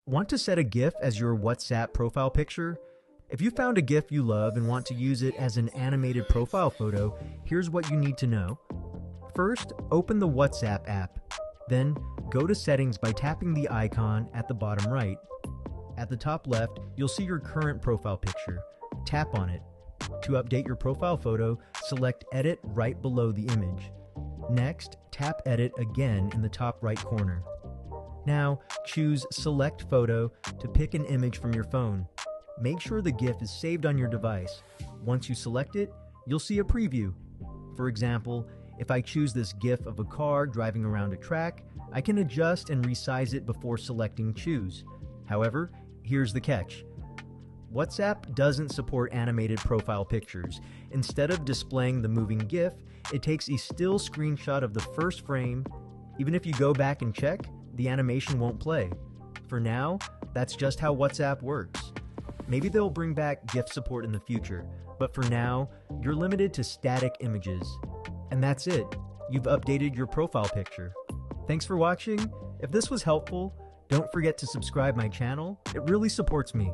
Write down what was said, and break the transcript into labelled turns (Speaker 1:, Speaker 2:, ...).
Speaker 1: Want to set a GIF as your WhatsApp profile picture? If you found a GIF you love and want to use it as an animated profile photo, here's what you need to know. First, open the WhatsApp app. Then, go to Settings by tapping the icon at the bottom right. At the top left, you'll see your current profile picture. Tap on it. To update your profile photo, select Edit right below the image. Next, tap Edit again in the top right corner. Now, choose Select Photo to pick an image from your phone. Make sure the GIF is saved on your device. Once you select it, you'll see a preview. For example, if I choose this GIF of a car driving around a track, I can adjust and resize it before selecting Choose. However, here's the catch. WhatsApp doesn't support animated profile pictures. Instead of displaying the moving GIF, it takes a still screenshot of the first frame. Even if you go back and check, the animation won't play. For now, that's just how WhatsApp works. Maybe they'll bring back GIF support in the future, but for now, you're limited to static images. And that's it. You've updated your profile picture. Thanks for watching. If this was helpful, don't forget to subscribe my channel. It really supports me.